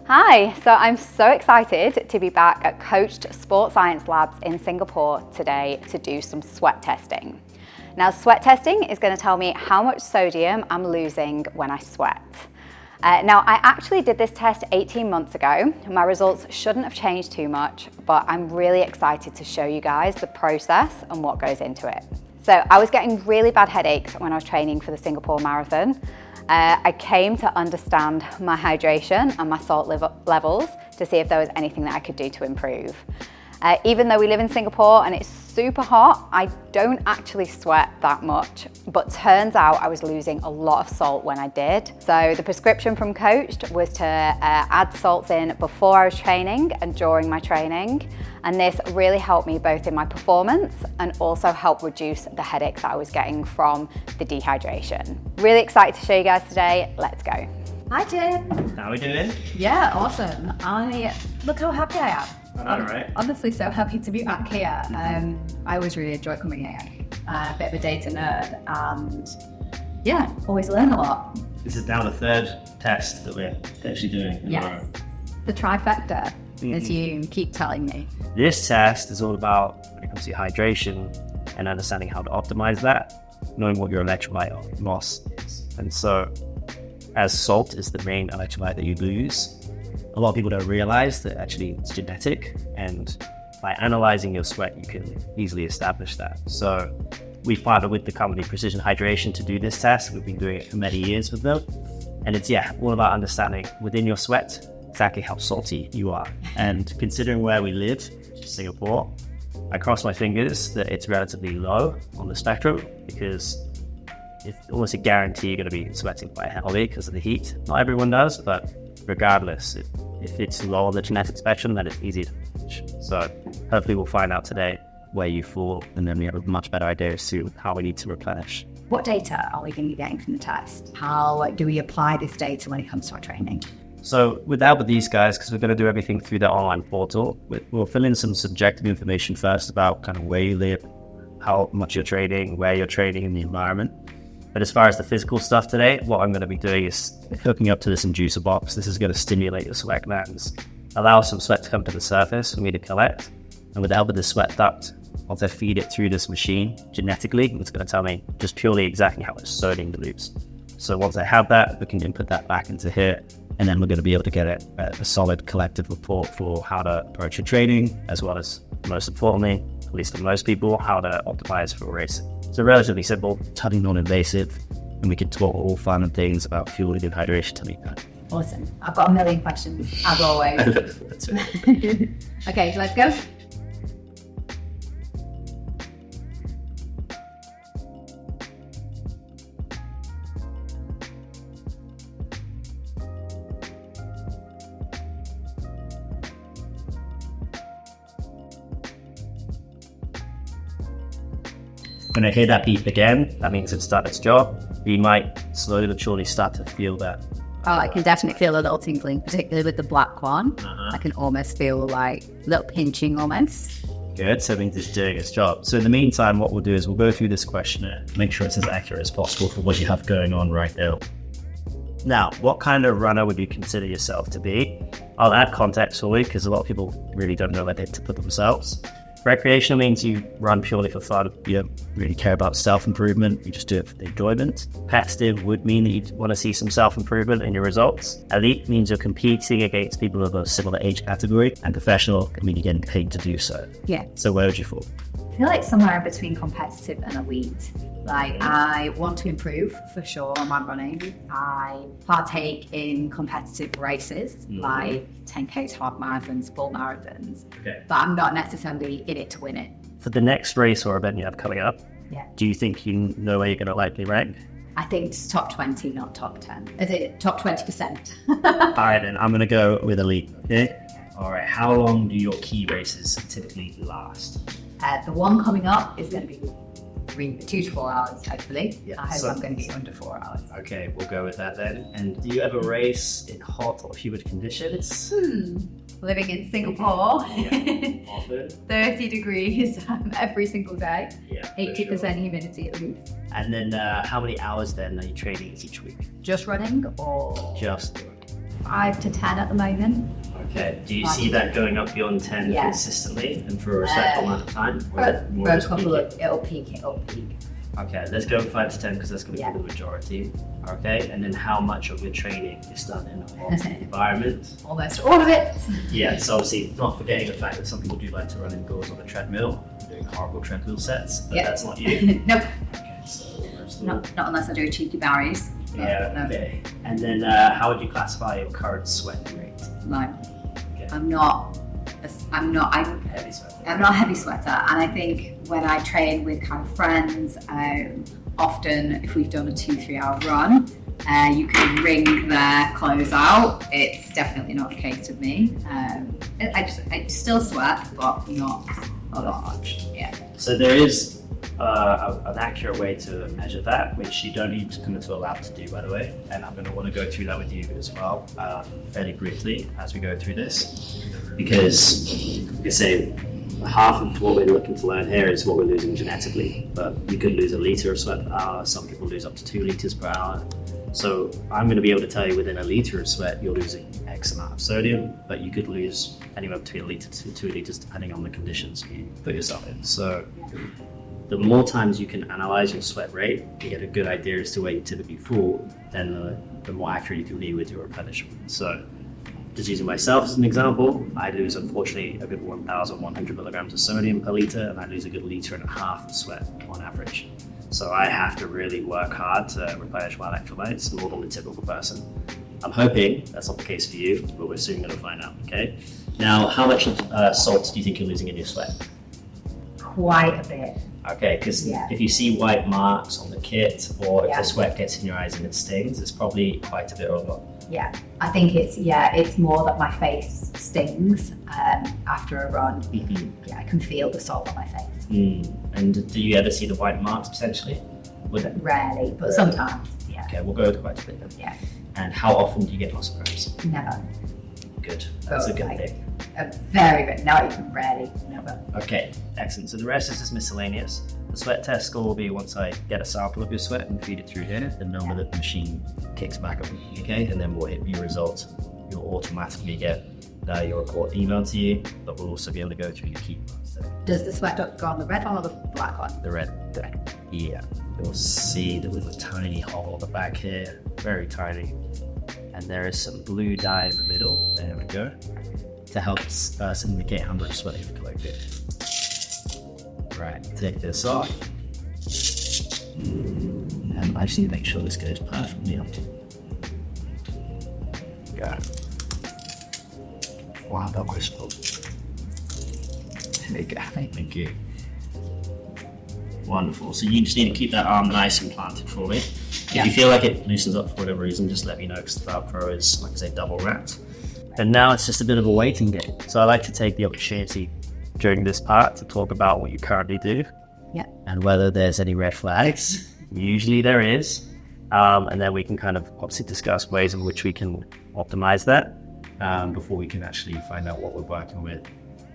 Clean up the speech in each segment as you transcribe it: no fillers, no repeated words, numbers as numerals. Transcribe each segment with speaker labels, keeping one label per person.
Speaker 1: Hi, so I'm so excited to be back at Coached Sports Science Labs in Singapore today to do some sweat testing. Now, sweat testing is going to tell me how much sodium I'm losing when I sweat. Now, I actually did this test 18 months ago. My results shouldn't have changed too much, but I'm really excited to show you guys the process and what goes into it. So I was getting really bad headaches when I was training for the Singapore Marathon. I came to understand my hydration and my salt levels to see if there was anything that I could do to improve. Even though we live in Singapore and it's super hot, I don't actually sweat that much, but turns out I was losing a lot of salt when I did. So the prescription from Coached was to add salts in before I was training and during my training. And this really helped me both in my performance and also helped reduce the headaches that I was getting from the dehydration. Really excited to show you guys today. Let's go.
Speaker 2: Hi Jim.
Speaker 3: How are we doing?
Speaker 2: Yeah, awesome. Look how happy I am.
Speaker 3: I know, right?
Speaker 2: Honestly, so happy to be back here. I always really enjoy coming here. A bit of a data nerd, and yeah, always learn a lot.
Speaker 3: This is now the third test that we're actually doing.
Speaker 2: Yes, the trifecta, as you keep telling me.
Speaker 3: This test is all about, when it comes to your hydration and understanding how to optimize that, knowing what your electrolyte loss is. And so, as salt is the main electrolyte that you lose, a lot of people don't realize that actually it's genetic, and by analyzing your sweat, you can easily establish that. So we partnered with the company Precision Hydration to do this test. We've been doing it for many years with them. And it's, all about understanding within your sweat exactly how salty you are. And considering where we live, which is Singapore, I cross my fingers that it's relatively low on the spectrum, because it's almost a guarantee you're going to be sweating quite heavily because of the heat. Not everyone does, but regardless, if it's low on the genetic spectrum, then it's easy to manage. So hopefully we'll find out today where you fall, and then we have a much better idea as to how we need to replenish.
Speaker 2: What data are we going to be getting from the test? How do we apply this data when it comes to our training?
Speaker 3: So with these guys, because we're going to do everything through their online portal, we'll fill in some subjective information first about kind of where you live, how much you're training, where you're training in the environment. But as far as the physical stuff today, what I'm going to be doing is hooking up to this inducer box. This is going to stimulate your sweat glands, allow some sweat to come to the surface for me to collect. And with the help of the sweat duct, once I feed it through this machine genetically, it's going to tell me just purely exactly how much sodium to lose. So once I have that, we can input that back into here, and then we're going to be able to get a solid collective report for how to approach your training, as well as, most importantly, at least for most people, how to optimize for racing. So relatively simple, totally non-invasive, and we can talk all fun and things about fueling and hydration to meet that.
Speaker 2: Awesome. I've got a million questions, as always.
Speaker 3: That's it.
Speaker 2: Okay, so let's go.
Speaker 3: When I hear that beep again, that means it's done its job. You might slowly but surely start to feel that.
Speaker 2: Oh, I can definitely feel a little tingling, particularly with the black one. I can almost feel like a little pinching almost.
Speaker 3: Good, so it means it's doing its job. So in the meantime, what we'll do is we'll go through this questionnaire, make sure it's as accurate as possible for what you have going on right now. Now, what kind of runner would you consider yourself to be? I'll add context for you, because a lot of people really don't know where they to put themselves. Recreational means you run purely for fun. You don't really care about self-improvement. You just do it for the enjoyment. Competitive would mean that you want to see some self-improvement in your results. Elite means you're competing against people of a similar age category. And professional can mean you're getting paid to do so.
Speaker 2: Yeah.
Speaker 3: So where would you fall?
Speaker 2: I feel like somewhere between competitive and elite. Like, I want to improve for sure on my running. I partake in competitive races, like 10Ks, half marathons, full marathons, but I'm not necessarily in it to win it.
Speaker 3: For the next race or event you have coming up,
Speaker 2: Yeah.
Speaker 3: do you think you know where you're going to likely rank?
Speaker 2: I think it's top 20, not top 10. Is it top 20%?
Speaker 3: All right, then I'm going to go with elite. Okay. All right. How long do your key races typically last?
Speaker 2: The one coming up is going to be 2 to 4 hours, hopefully.
Speaker 3: Yeah,
Speaker 2: I hope I'm going to be under 4 hours.
Speaker 3: Okay, we'll go with that then. And do you ever race in hot or humid conditions?
Speaker 2: Living in Singapore,
Speaker 3: Yeah. Often.
Speaker 2: 30 degrees every single day,
Speaker 3: Yeah.
Speaker 2: 80% humidity at least.
Speaker 3: And then how many hours then are you training each week?
Speaker 2: Just running or?
Speaker 3: Just
Speaker 2: 5 to 10 at the moment.
Speaker 3: Okay. Do you see that going up beyond 10 consistently and for a respectable amount of time?
Speaker 2: For a couple of, it'll peak.
Speaker 3: Okay, let's go 5 to 10 because that's going to be the majority. Okay, and then how much of your training is done in a hot environment?
Speaker 2: Almost all of it.
Speaker 3: Yeah, so obviously not forgetting the fact that some people do like to run indoors on a treadmill, doing horrible treadmill sets, but that's not you.
Speaker 2: Nope.
Speaker 3: Okay, so
Speaker 2: not unless I do cheeky barriers.
Speaker 3: Yeah, okay. And then how would you classify your current sweat rate?
Speaker 2: Like,
Speaker 3: Okay.
Speaker 2: I'm not
Speaker 3: Heavy sweat.
Speaker 2: I'm not a heavy sweater, and I think when I train with kind of friends, often if we've done a 2-3 hour run, you can wring their clothes out. It's definitely not the case with me. I still sweat, but not a lot. Yeah.
Speaker 3: So there is an accurate way to measure that, which you don't need to come into a lab to do, by the way. And I'm going to want to go through that with you as well, fairly briefly as we go through this, because like I say, half of what we're looking to learn here is what we're losing genetically. But you could lose 1 liter of sweat per hour. Some people lose up to 2 liters per hour. So I'm going to be able to tell you within 1 liter of sweat, you're losing X amount of sodium, but you could lose anywhere between 1 liter to 2 liters depending on the conditions you put yourself in. So the more times you can analyze your sweat rate to get a good idea as to where you typically fall, then the more accurate you can be with your replenishment. So just using myself as an example, I lose unfortunately a good 1,100 milligrams of sodium per liter, and I lose a good 1.5 liters of sweat on average. So I have to really work hard to replenish my electrolytes more than the typical person. I'm hoping that's not the case for you, but we're soon going to find out, okay? Now, how much salt do you think you're losing in your sweat?
Speaker 2: Quite a bit.
Speaker 3: Okay, because if you see white marks on the kit, or if the sweat gets in your eyes and it stings, it's probably quite a bit of a lot.
Speaker 2: Yeah, I think it's more that my face stings after a run.
Speaker 3: Mm-hmm.
Speaker 2: Yeah, I can feel the salt on my face.
Speaker 3: And do you ever see the white marks potentially?
Speaker 2: Rarely, but sometimes. Yeah.
Speaker 3: Okay, we'll go with quite a bit then.
Speaker 2: Yeah.
Speaker 3: And how often do you get muscle cramps?
Speaker 2: Never.
Speaker 3: Good. That's a good thing.
Speaker 2: Very good. Not even rarely. Never.
Speaker 3: Okay, excellent. So the rest is just miscellaneous. The sweat test score will be once I get a sample of your sweat and feed it through here, the number that the machine kicks back up, okay? And then we'll hit view results. You'll automatically get your report emailed to you, but we'll also be able to go through your key points there.
Speaker 2: Does the sweat dot go on the red one or the black one?
Speaker 3: The red. Yeah. You'll see that there's a tiny hole at the back here, very tiny. And there is some blue dye in the middle. There we go. To help us indicate how much sweat you've collected. Right, take this off. And I just need to make sure this goes perfectly up. Go. Wow, that was full. There you go. Thank you. Wonderful. So you just need to keep that arm nice and planted for me. If you feel like it loosens up for whatever reason, just let me know, because the Velcro is, like I say, double wrapped. And now it's just a bit of a waiting game. So I like to take the opportunity during this part to talk about what you currently do and whether there's any red flags. Usually there is. And then we can kind of obviously discuss ways in which we can optimize that before we can actually find out what we're working with.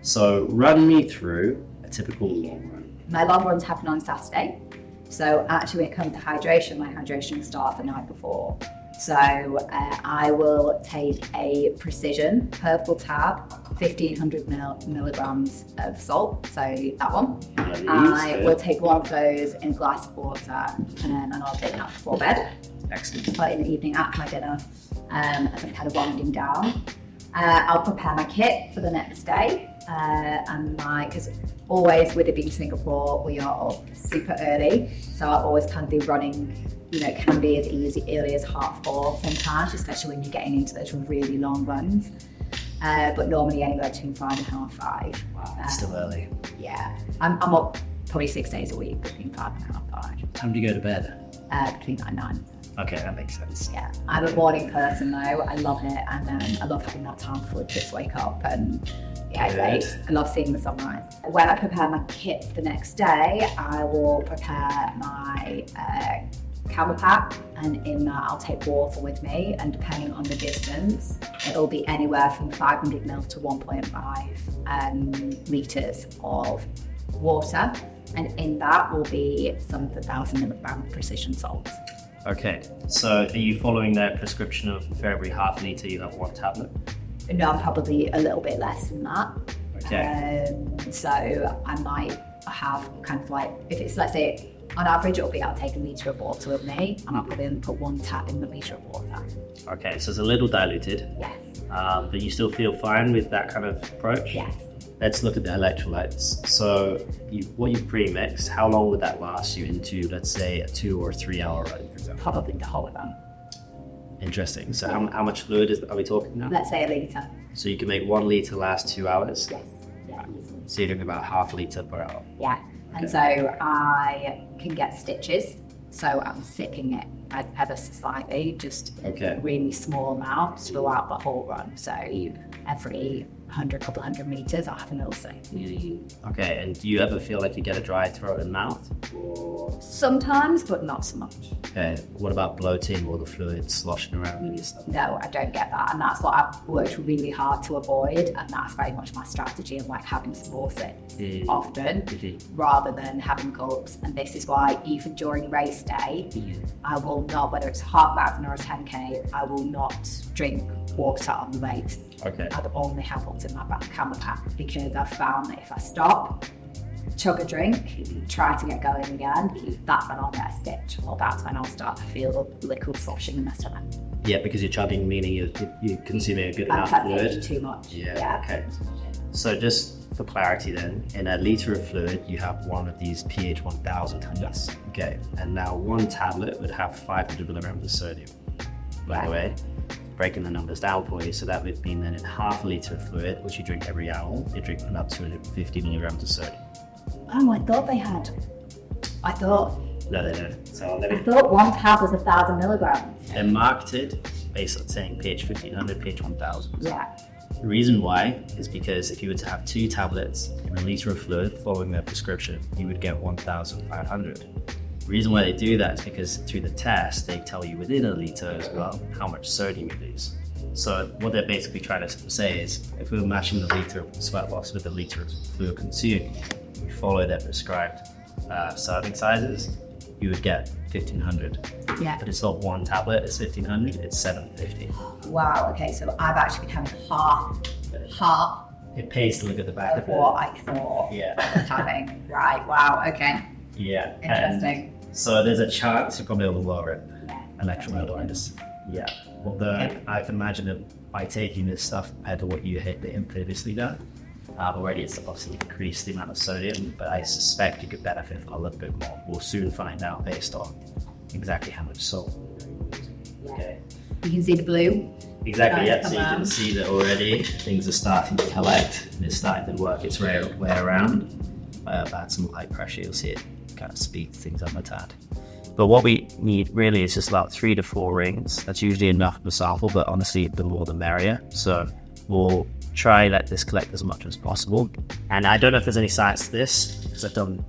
Speaker 3: So run me through a typical long run.
Speaker 2: My long runs happen on Saturday. So actually when it comes to hydration, my hydration will start the night before. So I will take a Precision purple tab, 1,500 milligrams of salt, so that one. I will take one of those in a glass of water, and I'll take that before bed.
Speaker 3: Excellent.
Speaker 2: But in the evening after my dinner, as I'm kind of winding down. I'll prepare my kit for the next day, because always with it being Singapore, we are up super early, so I'll always kind of be running. Can be as early as 4:30 sometimes, especially when you're getting into those really long runs. But normally anywhere between 5 and 5:30.
Speaker 3: Wow, that's still early.
Speaker 2: Yeah, I'm up probably 6 days a week between 5 and 5:30.
Speaker 3: What time do you go to bed?
Speaker 2: Between 9 and 9.
Speaker 3: Okay, that makes sense.
Speaker 2: Yeah, I'm a morning person though. I love it, and I love having that time before the kids wake up. And yeah, great. I love seeing the sunrise. When I prepare my kit for the next day, I will prepare my camera pack, and in that I'll take water with me, and depending on the distance, it'll be anywhere from 500 ml to 1.5 litres of water, and in that will be some of the 1,000 milligram precision salts.
Speaker 3: Okay, so are you following that prescription of for every half litre you have one tablet?
Speaker 2: No, I'm probably a little bit less than that.
Speaker 3: Okay.
Speaker 2: So I might have kind of like, if it's, let's say, on average, it'll be I'll take a litre of water with me, and I'll probably only put one tab in the litre of water.
Speaker 3: Okay, so it's a little diluted.
Speaker 2: Yes.
Speaker 3: But you still feel fine with that kind of approach?
Speaker 2: Yes.
Speaker 3: Let's look at the electrolytes. So what you pre-mix, how long would that last you into, let's say, a 2 or 3 hour run, for example?
Speaker 2: Probably the whole of them.
Speaker 3: Interesting. So how much fluid are we talking now?
Speaker 2: Let's say a litre.
Speaker 3: So you can make 1 litre last 2 hours?
Speaker 2: Yes. Yeah, easily.
Speaker 3: So you're doing about half a litre per hour?
Speaker 2: Yeah. And so I can get stitches. So I'm sipping it ever so slightly, just really small amounts throughout the whole run. So every couple hundred meters, I'll have an little sip.
Speaker 3: Okay, and do you ever feel like you get a dry throat and mouth?
Speaker 2: Sometimes, but not so much.
Speaker 3: Okay, what about bloating or the fluid sloshing around in your stomach?
Speaker 2: No, I don't get that. And that's what I've worked really hard to avoid. And that's very much my strategy of like having small sips often rather than having gulps. And this is why even during race day, I will not, whether it's a half marathon or a 10K, I will not drink water on the race.
Speaker 3: Okay.
Speaker 2: I'd only have what's in my camel pack, because I've found that if I stop, chug a drink, try to get going again, that's when I'll get a stitch, or that's when I'll start to feel the liquid sloshing in my stomach.
Speaker 3: Yeah, because you're chugging, meaning you're consuming a good enough
Speaker 2: I'm
Speaker 3: fluid.
Speaker 2: too much.
Speaker 3: Yeah, okay. So just for clarity then, in a litre of fluid, you have one of these pH 1000 tablets. Okay, and now one tablet would have 500 milligrams of sodium. By the way, breaking the numbers down for you, so that would mean that in half a litre of fluid, which you drink every hour, you're drinking about 250 milligrams of sodium.
Speaker 2: Oh, I thought they had. I thought.
Speaker 3: No, they don't. So
Speaker 2: I thought one tab was 1,000 milligrams.
Speaker 3: they're marketed based on saying pH 1500, pH 1000.
Speaker 2: Yeah.
Speaker 3: The reason why is because if you were to have 2 tablets in a litre of fluid following their prescription, you would get 1,500. The reason why they do that is because through the test, they tell you within a litre as well how much sodium you lose. So what they're basically trying to say is, if we were matching the litre of sweat loss with the litre of fluid consumed, you follow their prescribed serving sizes, you would get 1,500.
Speaker 2: Yeah.
Speaker 3: But it's not one tablet, it's 1,500, it's 750.
Speaker 2: Wow, okay, so I've actually been having half
Speaker 3: It pays to look at the back
Speaker 2: of
Speaker 3: of it.
Speaker 2: what I thought I was having. Right, wow, okay.
Speaker 3: Yeah.
Speaker 2: Interesting.
Speaker 3: So there's a chance you're probably able to lower it.
Speaker 2: Yeah.
Speaker 3: Electrolytes. Yeah. Well, I can imagine that by taking this stuff compared to what you had previously done, already it's obviously increased the amount of sodium, but I suspect you could benefit from a little bit more. We'll soon find out based on exactly how much salt. Okay.
Speaker 2: You can see the blue.
Speaker 3: Exactly, yeah.
Speaker 2: Come
Speaker 3: So you can
Speaker 2: on.
Speaker 3: see that already things are starting to collect and it's starting to work its way around. Add some light pressure, you'll see it kind of speed things up a tad. But what we need really is just about 3 to 4 rings. That's usually enough for sample, but honestly, the more the merrier. So we'll try let this collect as much as possible. And I don't know if there's any science to this, because I've done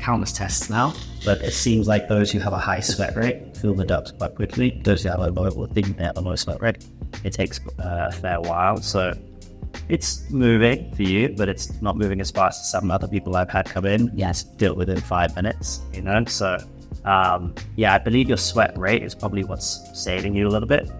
Speaker 3: countless tests now, but it seems like those who have a high sweat rate fill the ducts quite quickly. Those who have a low, or think they have a low sweat rate, it takes a fair while. So it's moving for you, but it's not moving as fast as some other people I've had come in. Yes, do it within 5 minutes, you know? So yeah, I believe your sweat rate is probably what's saving you a little bit,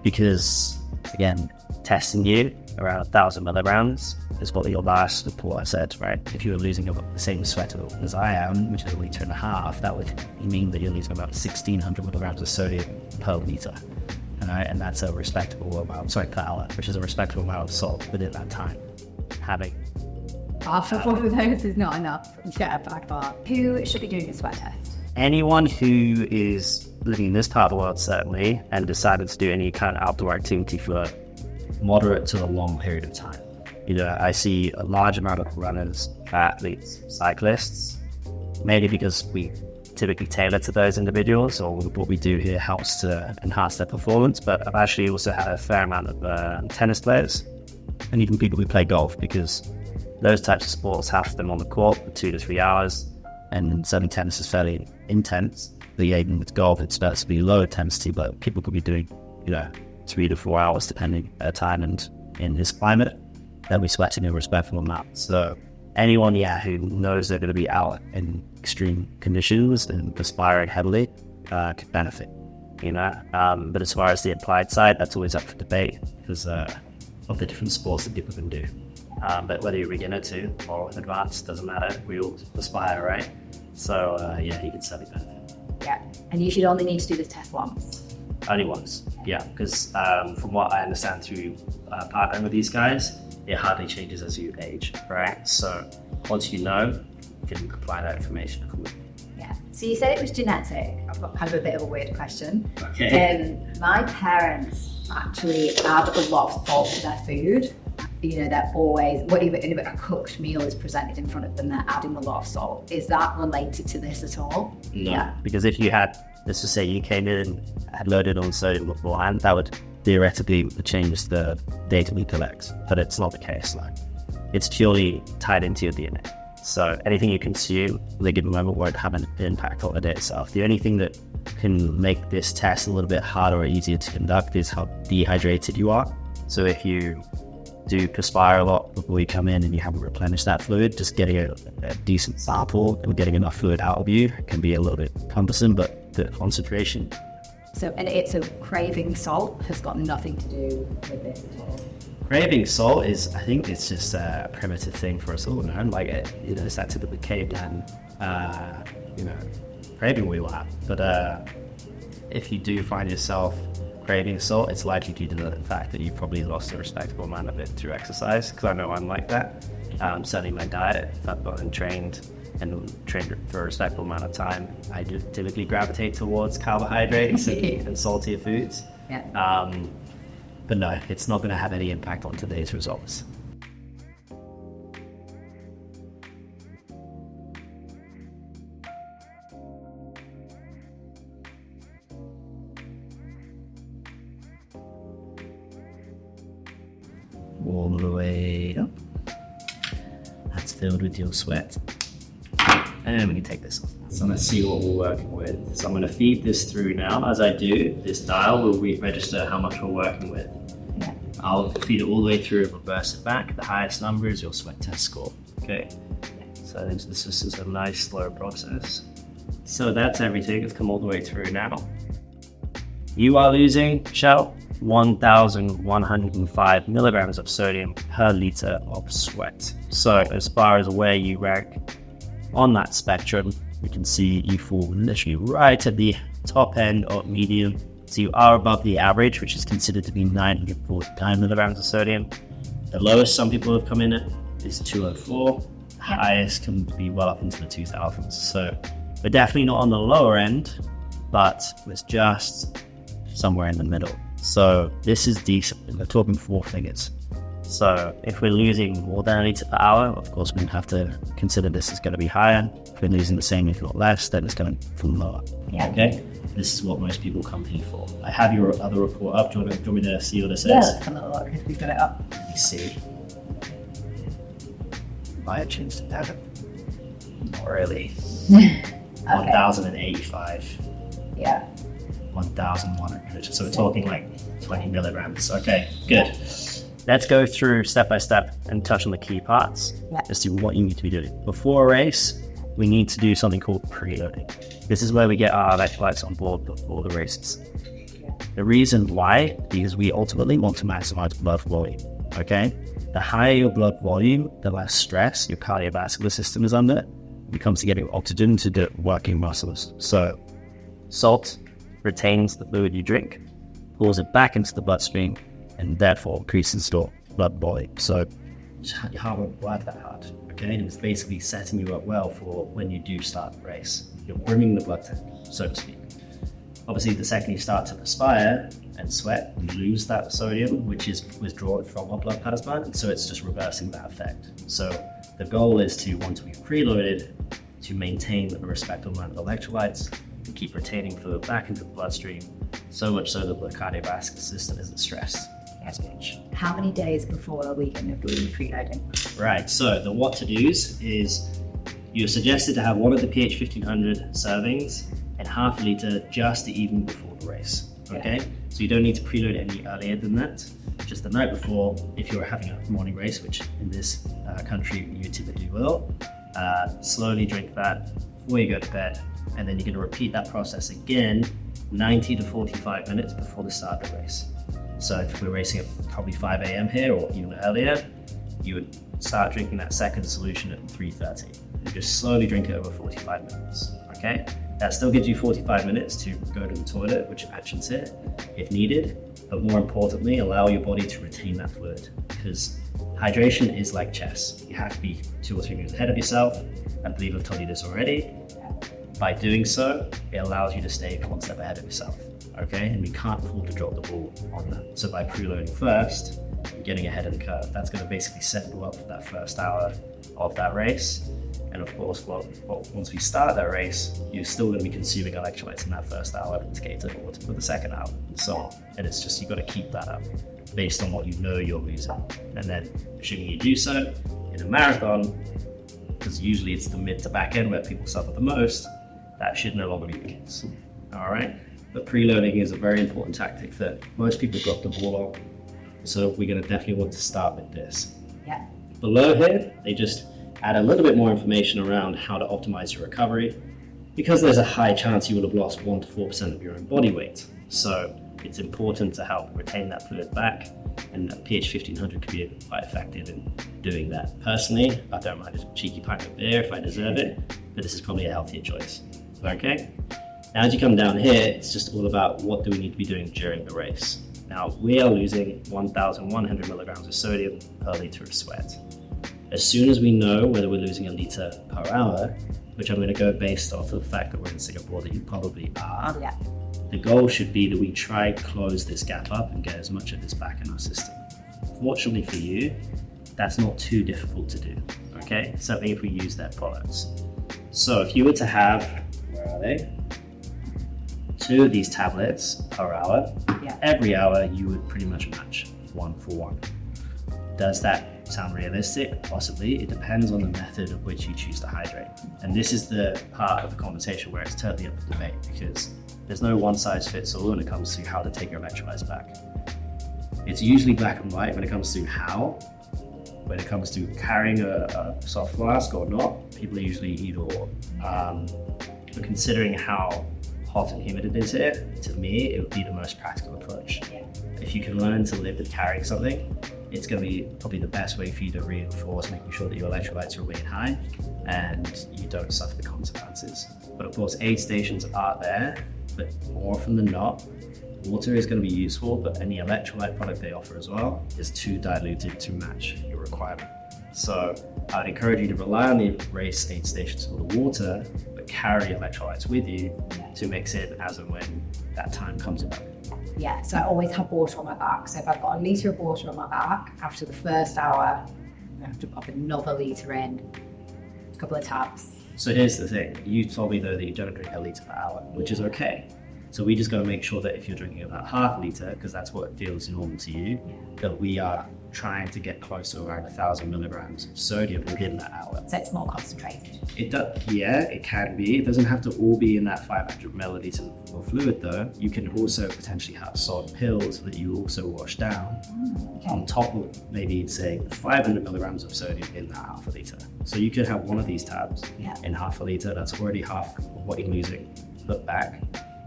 Speaker 3: because again, testing you around 1,000 milligrams is what your last report said, right? If you were losing the same sweat as I am, which is a litre and a half, that would mean that you're losing about 1,600 milligrams of sodium per litre. Right? And that's a respectable amount, per hour, which is a respectable amount of salt within that time. Having
Speaker 2: Half of one of those is not enough. Yeah, back bar. Who should be doing a sweat test?
Speaker 3: anyone who is living in this part of the world, certainly, and decided to do any kind of outdoor activity for moderate to a long period of time. You know, I see a large amount of runners, athletes, cyclists, mainly because we typically tailor to those individuals, or what we do here helps to enhance their performance. But I've actually also had a fair amount of tennis players and even people who play golf, because those types of sports have them on the court for 2 to 3 hours, and certainly tennis is fairly intense. But even with golf, it's relatively low intensity, but people could be doing, 3 to 4 hours depending on their time, and in this climate, they'll be sweating a respectful amount. So anyone, who knows they're going to be out in extreme conditions and perspiring heavily, could benefit, you know. But as far as the applied side, that's always up for debate because of the different sports that people can do. But whether you're beginner to or advanced, doesn't matter. We all aspire, right? So yeah, you can certainly benefit.
Speaker 2: Yeah, and you should only need to do this test once.
Speaker 3: Only once, yeah, because from what I understand through partnering with these guys, it hardly changes as you age, right? So once you know, you can apply that information accordingly.
Speaker 2: Yeah. So you said it was genetic. I've got kind of a bit of a weird question.
Speaker 3: Okay.
Speaker 2: My parents actually add a lot of salt to their food. You know, they're always, whenever a cooked meal is presented in front of them, they're adding a lot of salt. Is that related to this at all?
Speaker 3: No, yeah. Because if you had, let's just say you came in and had loaded on sodium beforehand, that would theoretically change the data we collect, but it's not the case. Like, it's purely tied into your DNA. So anything you consume at a given moment won't have an impact on the data itself. The only thing that can make this test a little bit harder or easier to conduct is how dehydrated you are. So if you do perspire a lot before you come in and you haven't replenished that fluid, just getting a decent sample and getting enough fluid out of you can be a little bit cumbersome, but the concentration.
Speaker 2: So, and it's craving salt has got nothing to do with this at all.
Speaker 3: Craving salt is, I think it's just a primitive thing for us all, man. Like, you know, it's that typical caveman, you know, craving we will have. But if you do find yourself craving salt, it's likely due to the fact that you've probably lost a respectable amount of it through exercise, because I know I'm like that. Certainly my diet, if I've gone and trained for a respectable amount of time, I do typically gravitate towards carbohydrates and saltier foods.
Speaker 2: Yeah.
Speaker 3: But no, it's not going to have any impact on today's results. All the way up. That's filled with your sweat. And we can take this off. So let's see what we're working with. So I'm going to feed this through now. As I do, this dial will register how much we're working with.
Speaker 2: Yeah.
Speaker 3: I'll feed it all the way through and reverse it back. The highest number is your sweat test score. Okay. So this is a nice slow process. So that's everything. It's come all the way through now. You are losing, Shell, 1,105 milligrams of sodium per liter of sweat. So as far as where you rank on that spectrum, you can see you fall literally right at the top end of medium. So you are above the average, which is considered to be 949 milligrams of sodium. The lowest some people have come in at is 204. The highest can be well up into the 2000s. So we're definitely not on the lower end, but it's just somewhere in the middle. So this is decent. We're talking 4 figures. So if we're losing more than a litre per hour, of course we'd have to consider this is going to be higher. If we're losing the same, if not less, then it's going to fall lower.
Speaker 2: Yeah.
Speaker 3: Okay? This is what most people come here for. I have your other report up. Do you want me to see what it says?
Speaker 2: Yeah, let's have a look if we've got it up.
Speaker 3: Let me see. Might have changed it down. Not really. 1,085.
Speaker 2: Yeah.
Speaker 3: 1,100. So we're talking like 20 milligrams. Okay, good. Let's go through step by step and touch on the key parts as to what you need to be doing. Before a race, we need to do something called preloading. This is where we get our electrolytes on board before the races. The reason why, because we ultimately want to maximize blood volume, okay? The higher your blood volume, the less stress your cardiovascular system is under when it comes to getting oxygen to the working muscles. So salt retains the fluid you drink, pulls it back into the bloodstream, and therefore increases your blood volume. So your heart won't work that hard, okay? And it's basically setting you up well for when you do start the race. You're brimming the blood tank, so to speak. Obviously, the second you start to perspire and sweat, you lose that sodium, which is withdrawn from our blood plasma, and so it's just reversing that effect. So the goal is to, once we've preloaded, to maintain a respectable amount of electrolytes, and keep retaining fluid back into the bloodstream, so much so that the cardiovascular system isn't stressed as much.
Speaker 2: How many days before a weekend of doing preloading?
Speaker 3: Right, so the what to do's is you're suggested to have one of the pH 1500 servings and half a litre just the evening before the race, okay? So you don't need to preload any earlier than that. Just the night before, if you're having a morning race, which in this country you typically will, slowly drink that before you go to bed, and then you're going to repeat that process again 90 to 45 minutes before the start of the race. So if we're racing at probably 5 a.m. here or even earlier, you would start drinking that second solution at 3:30. You just slowly drink it over 45 minutes, okay? That still gives you 45 minutes to go to the toilet, which actions it if needed, but more importantly, allow your body to retain that fluid, because hydration is like chess. You have to be 2 or 3 moves ahead of yourself. I believe I've told you this already. By doing so, it allows you to stay 1 step ahead of yourself, okay? And we can't afford to drop the ball on that. So by preloading first, you're getting ahead of the curve. That's going to basically set you up for that first hour of that race. And of course, once we start that race, you're still going to be consuming electrolytes in that first hour to get to water for the second hour, and so on. And it's just, you've got to keep that up based on what you know you're losing. And then, assuming you do so in a marathon, because usually it's the mid to back end where people suffer the most, that should no longer be the case. All right. But preloading is a very important tactic that most people drop the ball on. So we're going to definitely want to start with this.
Speaker 2: Yeah.
Speaker 3: Below here, they just add a little bit more information around how to optimize your recovery, because there's a high chance you will have lost 1 to 4% of your own body weight. So it's important to help retain that fluid back, and a pH 1500 can be quite effective in doing that. Personally, I don't mind a cheeky pint of beer if I deserve it, but this is probably a healthier choice. Okay? Now, as you come down here, it's just all about what do we need to be doing during the race. Now, we are losing 1,100 milligrams of sodium per liter of sweat. As soon as we know whether we're losing a liter per hour, which I'm going to go based off of the fact that we're in Singapore, that you probably are,
Speaker 2: Yeah.
Speaker 3: the goal should be that we try to close this gap up and get as much of this back in our system. Fortunately for you, that's not too difficult to do, okay? Certainly if we use their products. So if you were to have, where are they? 2 of these tablets per hour,
Speaker 2: Yeah.
Speaker 3: every hour you would pretty much match 1 for 1. Does that sound realistic? Possibly. It depends on the method of which you choose to hydrate. And this is the part of the conversation where it's totally up for debate, because there's no one size fits all when it comes to how to take your electrolytes back. It's usually black and white when it comes to how. When it comes to carrying a soft flask or not, people are usually either or. But considering how hot and humid it is here, to me, it would be the most practical approach. If you can learn to live with carrying something, it's going to be probably the best way for you to reinforce making sure that your electrolytes remain high and you don't suffer the consequences. But of course, aid stations are there, but more often than not, water is going to be useful, but any electrolyte product they offer as well is too diluted to match your requirement. So I'd encourage you to rely on the race aid stations for the water, but carry electrolytes with you to mix in as and when that time comes about.
Speaker 2: Yeah, so I always have water on my back. So if I've got a litre of water on my back, after the first hour, I have to pop another litre in, a couple of taps.
Speaker 3: So here's the thing. You told me though that you don't drink a litre per hour, which is okay. So we just got to make sure that if you're drinking about half a litre, because that's what feels normal to you, that we are trying to get close to around 1,000 milligrams of sodium within that hour.
Speaker 2: So it's more concentrated.
Speaker 3: It does, yeah, it can be. It doesn't have to all be in that 500 milliliter of fluid though. You can also potentially have salt pills that you also wash down on top of maybe say 500 milligrams of sodium in that half a litre. So you could have one of these tabs in half a litre. That's already half of what you're losing put back.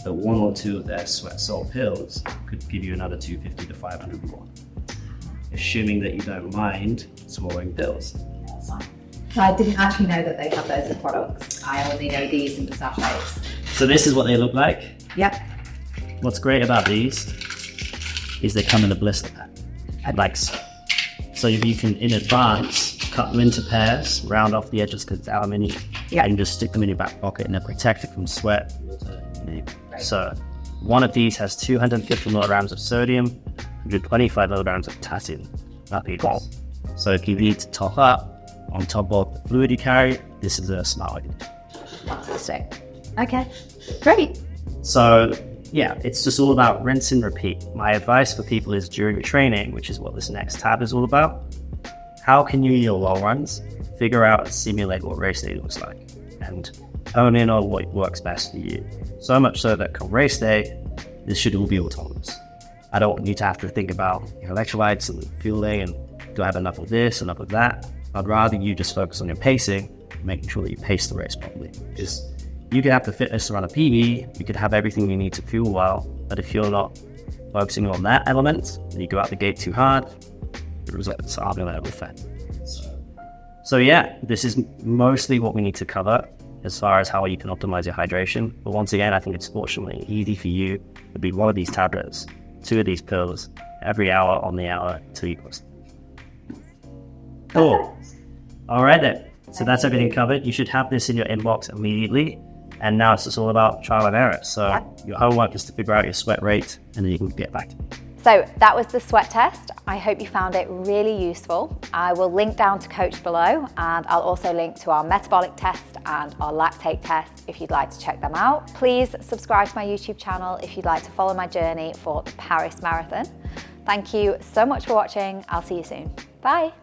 Speaker 3: But 1 or 2 of their sweat salt pills could give you another 250 to 500 more, assuming that you don't mind swallowing pills.
Speaker 2: That's fine. So I didn't actually know that they have those as products. I only know these in the sachets.
Speaker 3: So this is what they look like.
Speaker 2: Yep.
Speaker 3: What's great about these is they come in a blister pack, like so. So you can, in advance, cut them into pairs, round off the edges because it's aluminium, and just stick them in your back pocket and they're protected from sweat. So one of these has 250 milligrams of sodium, 125 milligrams of potassium. So if you need to top up on top of the fluid you carry, this is a smart idea.
Speaker 2: Fantastic. Okay, great.
Speaker 3: So yeah, it's just all about rinse and repeat. My advice for people is during your training, which is what this next tab is all about, how can you in your long runs figure out and simulate what race day looks like and hone in on what works best for you. So much so that come race day, this should all be autonomous. I don't want you to have to think about your electrolytes and fueling and do I have enough of this, enough of that. I'd rather you just focus on your pacing, making sure that you pace the race properly. Because you could have the fitness to run a PB, you could have everything you need to fuel well, but if you're not focusing on that element, and you go out the gate too hard, the results aren't going to reflect. So yeah, this is mostly what we need to cover as far as how you can optimize your hydration. But once again, I think it's fortunately easy for you to be one of these tablets, 2 of these pills every hour on the hour till you cross. Cool. All right then. So that's everything covered. You should have this in your inbox immediately. And now it's just all about trial and error. So your homework is to figure out your sweat rate and then you can get back to me.
Speaker 1: So that was the sweat test. I hope you found it really useful. I will link down to Coach below, and I'll also link to our metabolic test and our lactate test if you'd like to check them out. Please subscribe to my YouTube channel if you'd like to follow my journey for the Paris Marathon. Thank you so much for watching. I'll see you soon. Bye.